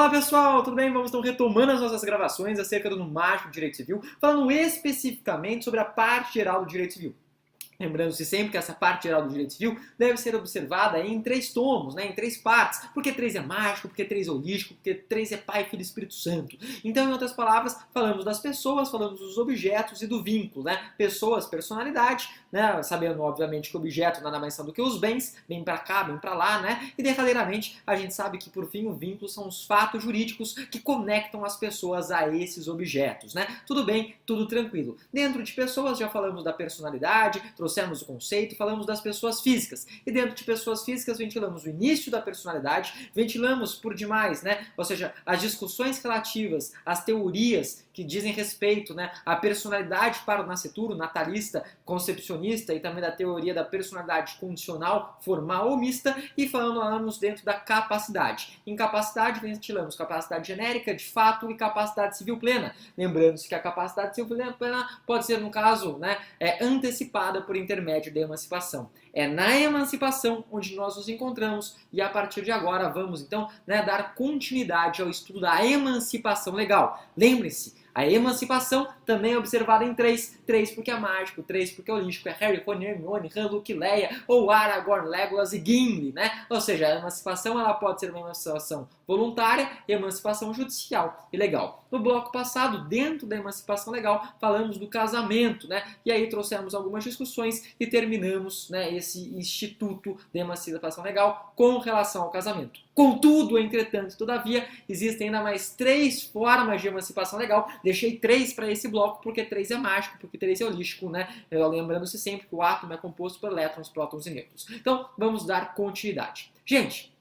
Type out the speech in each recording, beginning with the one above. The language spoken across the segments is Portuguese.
Olá pessoal, tudo bem? Vamos então retomando as nossas gravações acerca do mágico do direito civil, falando especificamente sobre a parte geral do direito civil. Lembrando-se sempre que essa parte geral do direito civil deve ser observada em 3 tomos, em 3 partes. Porque 3 é mágico, porque 3 é holístico, porque 3 é Pai, Filho e Espírito Santo. Então, em outras palavras, falamos das pessoas, falamos dos objetos e do vínculo. Pessoas, personalidade, sabendo, obviamente, que o objeto nada mais são do que os bens, bem para cá, bem para lá, E, derradeiramente, a gente sabe que, por fim, o vínculo são os fatos jurídicos que conectam as pessoas a esses objetos, Tudo bem, tudo tranquilo. Dentro de pessoas, já falamos da personalidade, trouxemos o conceito e falamos das pessoas físicas. E dentro de pessoas físicas ventilamos o início da personalidade, ventilamos por demais, Ou seja, as discussões relativas às teorias que dizem respeito, à personalidade para o nascituro, natalista, concepcionista e também da teoria da personalidade condicional, formal ou mista, e falamos dentro da capacidade. Em capacidade ventilamos capacidade genérica, de fato, e capacidade civil plena. Lembrando-se que a capacidade civil plena pode ser, no caso, antecipada por intermédio da emancipação. É na emancipação onde nós nos encontramos e a partir de agora vamos então dar continuidade ao estudo da emancipação legal. Lembre-se, a emancipação também é observada em 3. 3 porque é mágico, 3 porque é holístico, é Harry, Rony, Hermione, Han, Luke, Leia, ou Aragorn, Legolas e Gimli, Ou seja, a emancipação ela pode ser uma emancipação voluntária e emancipação judicial e legal. No bloco passado, dentro da emancipação legal, falamos do casamento, E aí trouxemos algumas discussões e terminamos, esse instituto de emancipação legal com relação ao casamento. Contudo, entretanto, todavia, existem ainda mais 3 formas de emancipação legal. Deixei 3 para esse bloco porque 3 é mágico, porque 3 é holístico, Lembrando-se sempre que o átomo é composto por elétrons, prótons e nêutrons. Então, vamos dar continuidade. Gente,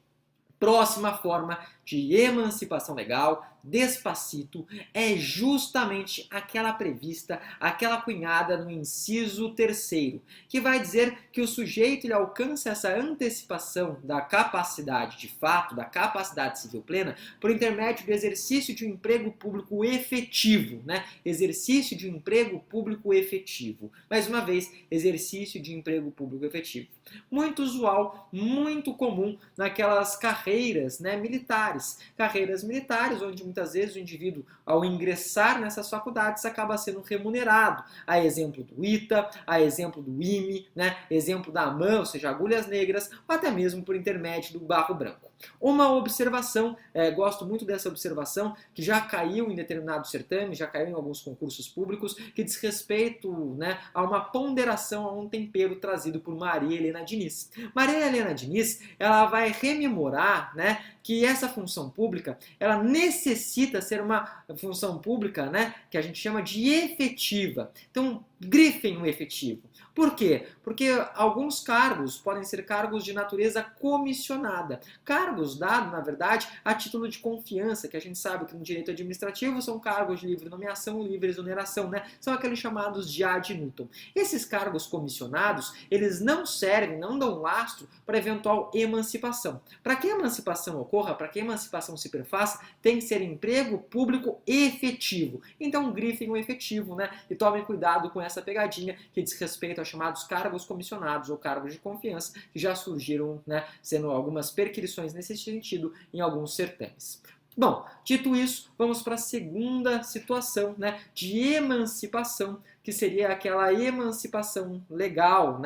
próxima forma de emancipação legal, Despacito, é justamente aquela prevista, aquela cunhada no inciso 3º, que vai dizer que o sujeito ele alcança essa antecipação da capacidade de fato, da capacidade civil plena, por intermédio do exercício de um emprego público efetivo, Exercício de um emprego público efetivo. Mais uma vez, exercício de emprego público efetivo. Muito usual, muito comum naquelas carreiras, militares. Carreiras militares, onde muitas vezes o indivíduo, ao ingressar nessas faculdades, acaba sendo remunerado. A exemplo do ITA, a exemplo do IME, exemplo da AMAN, ou seja, agulhas negras, ou até mesmo por intermédio do barro branco. Uma observação, gosto muito dessa observação, que já caiu em determinados certames, já caiu em alguns concursos públicos, que diz respeito a uma ponderação, a um tempero trazido por Maria Helena Diniz. Maria Helena Diniz, ela vai rememorar que essa função pública, ela necessita ser uma função pública que a gente chama de efetiva. Então, grifem o efetivo. Por quê? Porque alguns cargos podem ser cargos de natureza comissionada. Cargos dados, na verdade, a título de confiança, que a gente sabe que no direito administrativo são cargos de livre nomeação, livre exoneração, São aqueles chamados de ad nutum. Esses cargos comissionados, eles não servem, não dão lastro para eventual emancipação. Para que a emancipação ocorra, para que a emancipação se perfaça, tem que ser emprego público efetivo. Então, grifem o efetivo, E tomem cuidado com essa pegadinha que diz respeito aos chamados cargos comissionados ou cargos de confiança, que já surgiram, sendo algumas perquisições nesse sentido em alguns certames. Bom, dito isso, vamos para a segunda situação, de emancipação, que seria aquela emancipação legal,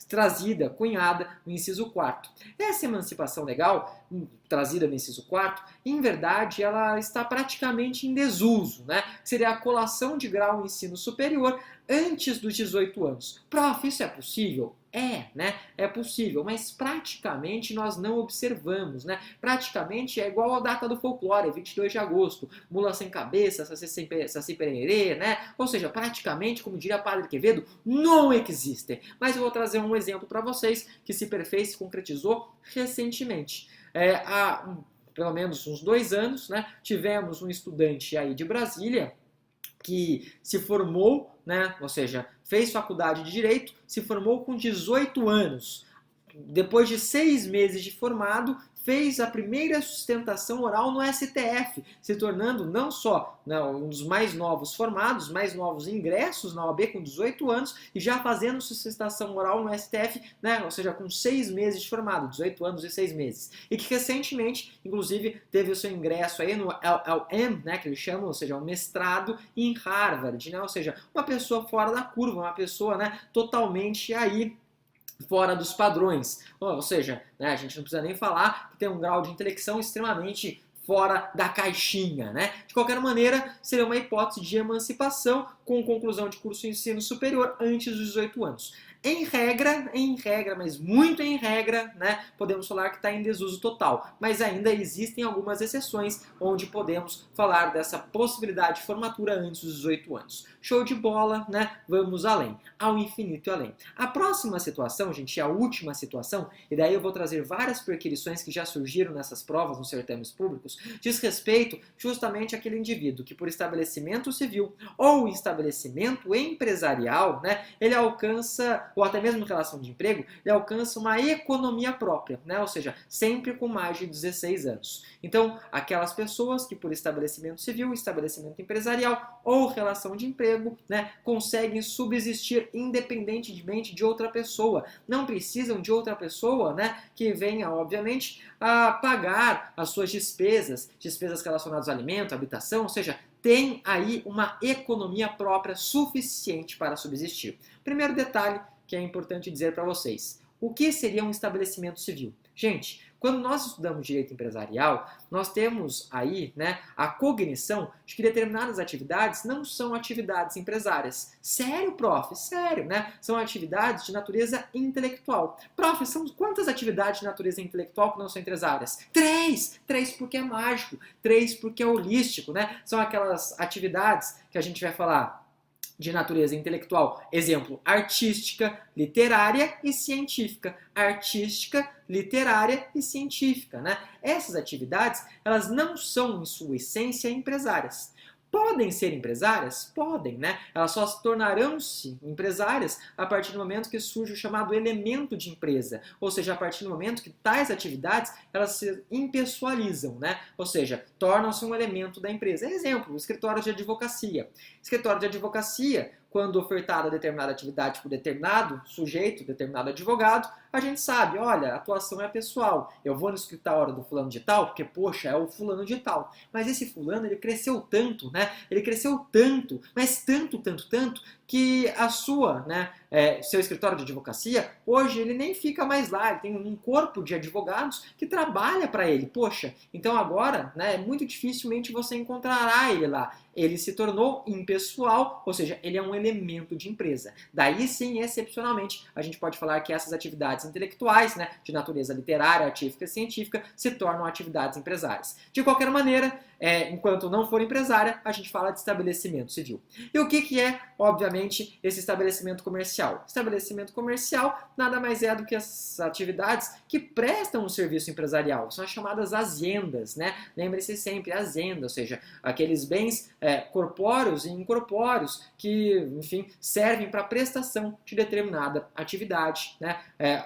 trazida, cunhada no inciso 4º. Essa emancipação legal, trazida no inciso 4º, em verdade, ela está praticamente em desuso, Seria a colação de grau no ensino superior antes dos 18 anos. Prof, isso é possível? É possível, mas praticamente nós não observamos, Praticamente é igual a data do folclore, 22 de agosto, mula sem cabeça, saci pererê, Ou seja, praticamente, como diria Padre Quevedo, não existe. Mas eu vou trazer um exemplo para vocês que se perfez, se concretizou recentemente. Há pelo menos uns 2 anos, tivemos um estudante aí de Brasília que se formou, ou seja, fez faculdade de Direito, se formou com 18 anos. Depois de 6 meses de formado, fez a primeira sustentação oral no STF, se tornando não só um dos mais novos formados, mais novos ingressos na OAB com 18 anos e já fazendo sustentação oral no STF, né, ou seja, com 6 meses de formado, 18 anos e 6 meses. E que recentemente, inclusive, teve o seu ingresso aí no LLM, né, que eles chamam, ou seja, um mestrado em Harvard, né, ou seja, uma pessoa fora da curva, uma pessoa, né, totalmente aí fora dos padrões. Ou seja, né, a gente não precisa nem falar que tem um grau de intelecção extremamente fora da caixinha, né? De qualquer maneira, seria uma hipótese de emancipação com conclusão de curso de ensino superior antes dos 18 anos. Em regra, mas muito em regra, né, podemos falar que está em desuso total. Mas ainda existem algumas exceções onde podemos falar dessa possibilidade de formatura antes dos 18 anos. Show de bola, né? Vamos além, ao infinito e além. A próxima situação, gente, a última situação, e daí eu vou trazer várias perquisições que já surgiram nessas provas nos certames públicos, diz respeito justamente àquele indivíduo que por estabelecimento civil ou estabelecimento empresarial, né, ele alcança, ou até mesmo em relação de emprego, ele alcança uma economia própria, né, ou seja, sempre com mais de 16 anos. Então, aquelas pessoas que por estabelecimento civil, estabelecimento empresarial ou relação de emprego, né, conseguem subsistir independentemente de outra pessoa. Não precisam de outra pessoa, né, que venha, obviamente, a pagar as suas despesas relacionadas ao alimento, habitação, ou seja, tem aí uma economia própria suficiente para subsistir. Primeiro detalhe que é importante dizer para vocês. O que seria um estabelecimento civil? Gente, quando nós estudamos direito empresarial, nós temos aí, né, a cognição de que determinadas atividades não são atividades empresárias. Sério, prof? Sério, né? São atividades de natureza intelectual. Prof, são quantas atividades de natureza intelectual que não são empresárias? 3! 3 porque é mágico, 3 porque é holístico, né? São aquelas atividades que a gente vai falar de natureza intelectual, exemplo, artística, literária e científica. Artística, literária e científica, né? Essas atividades, elas não são, em sua essência, empresárias. Podem ser empresárias? Podem, né? Elas só se tornarão-se empresárias a partir do momento que surge o chamado elemento de empresa, ou seja, a partir do momento que tais atividades elas se impessoalizam, né? Ou seja, tornam-se um elemento da empresa. Exemplo, o escritório de advocacia. Escritório de advocacia, quando ofertada determinada atividade por determinado sujeito, determinado advogado, a gente sabe, olha, a atuação é pessoal. Eu vou no escritório do fulano de tal, porque, poxa, é o fulano de tal. Mas esse fulano, ele cresceu tanto, né? Ele cresceu tanto, mas tanto, que a sua, né, seu escritório de advocacia, hoje ele nem fica mais lá, ele tem um corpo de advogados que trabalha para ele. Poxa, então agora, né, muito dificilmente você encontrará ele lá. Ele se tornou impessoal, ou seja, ele é um elemento de empresa. Daí sim, excepcionalmente, a gente pode falar que essas atividades intelectuais, né, de natureza literária, artística e científica, se tornam atividades empresárias. De qualquer maneira, enquanto não for empresária, a gente fala de estabelecimento civil. E o que é, obviamente, esse estabelecimento comercial? Estabelecimento comercial nada mais é do que as atividades que prestam um serviço empresarial. São as chamadas azendas, né? Lembre-se sempre, azenda, ou seja, aqueles bens corpóreos e incorpóreos que, enfim, servem para prestação de determinada atividade, né?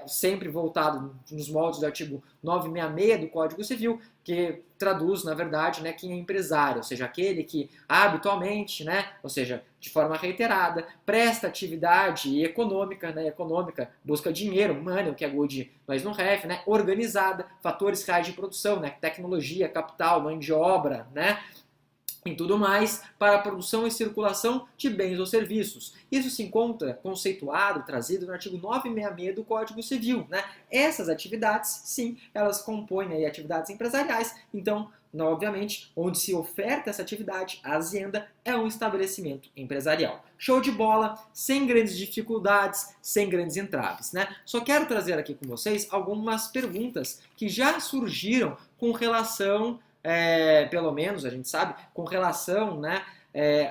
Sempre voltado nos moldes do artigo 966 do Código Civil, que traduz, na verdade, né, quem é empresário, ou seja, aquele que habitualmente, né, ou seja, de forma reiterada, presta atividade econômica, né, busca dinheiro, money, o que é good, mas não have, né, organizada, fatores reais de produção, né, tecnologia, capital, mão de obra, né, e tudo mais para a produção e circulação de bens ou serviços. Isso se encontra conceituado, trazido no artigo 966 do Código Civil, né? Essas atividades, sim, elas compõem aí atividades empresariais, então, obviamente, onde se oferta essa atividade, a azenda é um estabelecimento empresarial. Show de bola, sem grandes dificuldades, sem grandes entraves, né? Só quero trazer aqui com vocês algumas perguntas que já surgiram com relação pelo menos a gente sabe, com relação, né,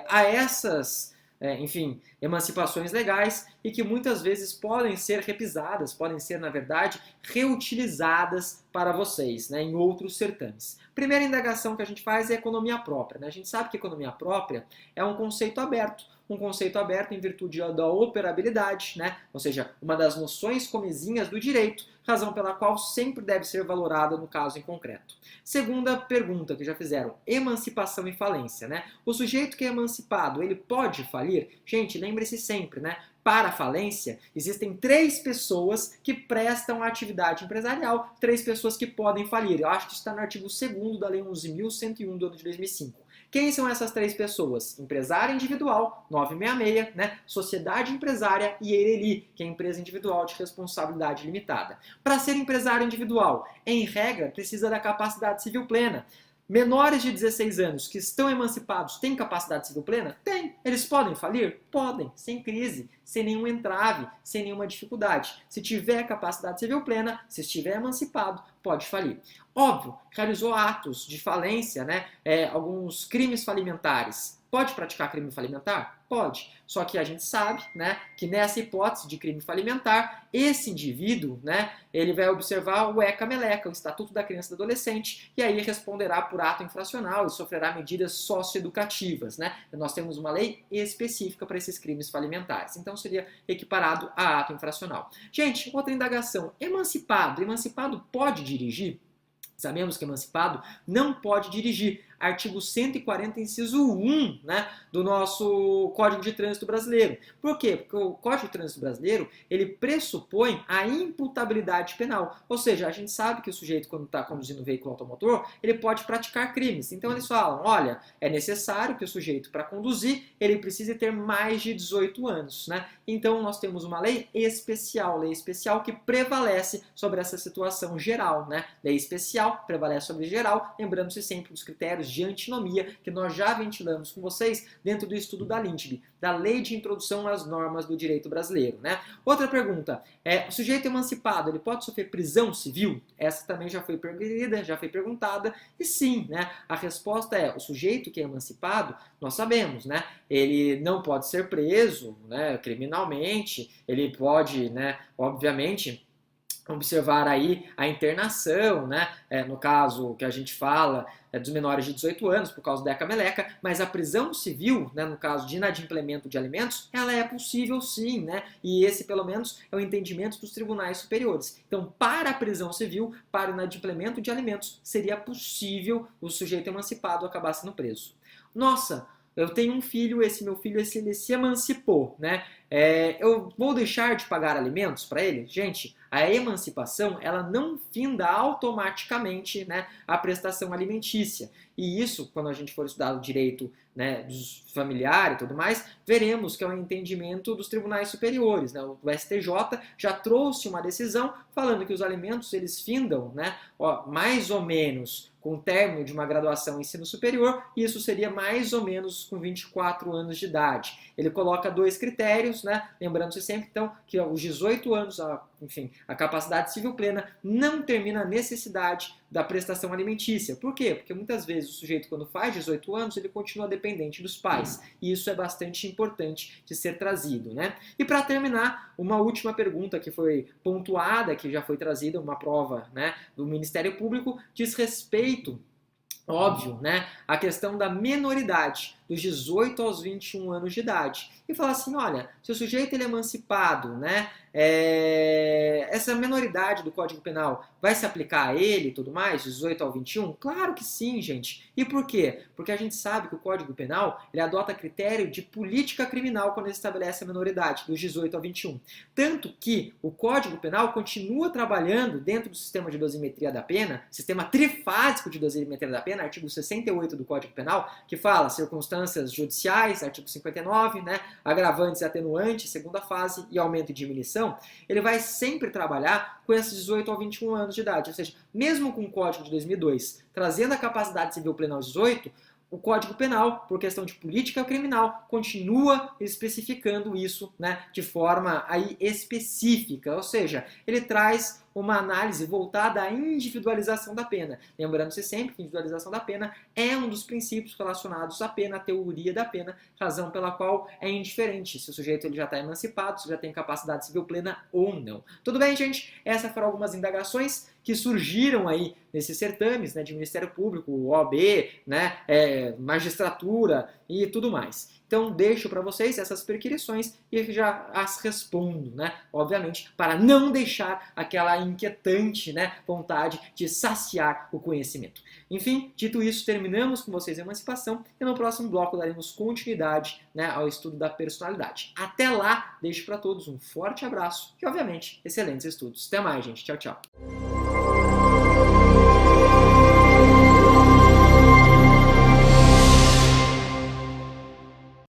a essas, enfim, emancipações legais e que muitas vezes podem ser repisadas, podem ser, na verdade, reutilizadas para vocês, né, em outros certames. Primeira indagação que a gente faz é economia própria, né? A gente sabe que economia própria é um conceito aberto, um conceito aberto em virtude da operabilidade, né? Ou seja, uma das noções comezinhas do direito, razão pela qual sempre deve ser valorada no caso em concreto. Segunda pergunta que já fizeram, emancipação e falência, né? O sujeito que é emancipado, ele pode falir? Gente, lembre-se sempre, né? Para a falência, existem 3 pessoas que prestam atividade empresarial, 3 pessoas que podem falir. Eu acho que isso está no artigo 2º da Lei 11.101 do ano de 2005. Quem são essas 3 pessoas? Empresário individual, 966, né? Sociedade empresária e EIRELI, que é empresa individual de responsabilidade limitada. Para ser empresário individual, em regra, precisa da capacidade civil plena. Menores de 16 anos que estão emancipados têm capacidade civil plena? Tem. Eles podem falir? Podem, sem crise, sem nenhum entrave, sem nenhuma dificuldade. Se tiver capacidade civil plena, se estiver emancipado, pode falir. Óbvio, realizou atos de falência, né? Alguns crimes falimentares. Pode praticar crime falimentar? Pode. Só que a gente sabe, né, que nessa hipótese de crime falimentar, esse indivíduo, né, ele vai observar o ECA-MELECA, o Estatuto da Criança e do Adolescente, e aí responderá por ato infracional e sofrerá medidas socioeducativas, né? Nós temos uma lei específica para esses crimes falimentares. Então seria equiparado a ato infracional. Gente, outra indagação. Emancipado pode dirigir? Sabemos que emancipado não pode dirigir. Artigo 140, inciso 1, né, do nosso Código de Trânsito Brasileiro. Por quê? Porque o Código de Trânsito Brasileiro, ele pressupõe a imputabilidade penal. Ou seja, a gente sabe que o sujeito, quando está conduzindo um veículo automotor, ele pode praticar crimes. Então eles falam, olha, é necessário que o sujeito, para conduzir, ele precise ter mais de 18 anos, né? Então nós temos uma lei especial que prevalece sobre essa situação geral, né? Lei especial prevalece sobre geral, lembrando-se sempre dos critérios de antinomia que nós já ventilamos com vocês dentro do estudo da LINTB, da Lei de Introdução às Normas do Direito Brasileiro, né? Outra pergunta, o sujeito emancipado, ele pode sofrer prisão civil? Essa também já foi perguntada, e sim, né? A resposta é, o sujeito que é emancipado, nós sabemos, né? Ele não pode ser preso, né, criminalmente, ele pode, né, obviamente, observar aí a internação, né? No caso que a gente fala dos menores de 18 anos, por causa da ECA-MELECA, mas a prisão civil, né, no caso de inadimplemento de alimentos, ela é possível sim, né? E esse, pelo menos, é o entendimento dos tribunais superiores. Então, para a prisão civil, para o inadimplemento de alimentos, seria possível o sujeito emancipado acabar sendo preso. Nossa, eu tenho um filho, esse meu filho ele se emancipou, né? Eu vou deixar de pagar alimentos para ele? Gente, a emancipação ela não finda automaticamente, né, a prestação alimentícia. E isso, quando a gente for estudar o direito, né, dos familiares e tudo mais, veremos que é um entendimento dos tribunais superiores, né? O STJ já trouxe uma decisão falando que os alimentos eles findam, né, mais ou menos com o término de uma graduação em ensino superior, e isso seria mais ou menos com 24 anos de idade. Ele coloca 2 critérios, né? Lembrando-se sempre, então, que aos 18 anos, enfim, a capacidade civil plena não termina a necessidade da prestação alimentícia. Por quê? Porque muitas vezes o sujeito, quando faz 18 anos, ele continua dependente dos pais. E isso é bastante importante de ser trazido, né? E para terminar, uma última pergunta que foi pontuada, que já foi trazida, uma prova, né, do Ministério Público, diz respeito, óbvio, né, a questão da menoridade, dos 18 aos 21 anos de idade. E fala assim, olha, se o sujeito ele é emancipado, né, essa menoridade do Código Penal vai se aplicar a ele e tudo mais, 18 ao 21? Claro que sim, gente. E por quê? Porque a gente sabe que o Código Penal ele adota critério de política criminal quando ele estabelece a menoridade, dos 18 ao 21. Tanto que o Código Penal continua trabalhando dentro do sistema de dosimetria da pena, sistema trifásico de dosimetria da pena, artigo 68 do Código Penal, que fala circunstâncias judiciais, artigo 59, né, agravantes e atenuantes, segunda fase, e aumento e diminuição. Ele vai sempre trabalhar com esses 18 a 21 anos de idade. Ou seja, mesmo com o Código de 2002 trazendo a capacidade civil plena aos 18, o Código Penal, por questão de política criminal, continua especificando isso, né, de forma aí específica. Ou seja, ele traz uma análise voltada à individualização da pena. Lembrando-se sempre que a individualização da pena é um dos princípios relacionados à pena, à teoria da pena, razão pela qual é indiferente se o sujeito ele já está emancipado, se já tem capacidade civil plena ou não. Tudo bem, gente? Essas foram algumas indagações que surgiram aí nesses certames, né, de Ministério Público, OAB, né, magistratura e tudo mais. Então, deixo para vocês essas perquisições e já as respondo, né? Obviamente, para não deixar aquela inquietante, né, vontade de saciar o conhecimento. Enfim, dito isso, terminamos com vocês a emancipação e no próximo bloco daremos continuidade, né, ao estudo da personalidade. Até lá, deixo para todos um forte abraço e, obviamente, excelentes estudos. Até mais, gente. Tchau, tchau.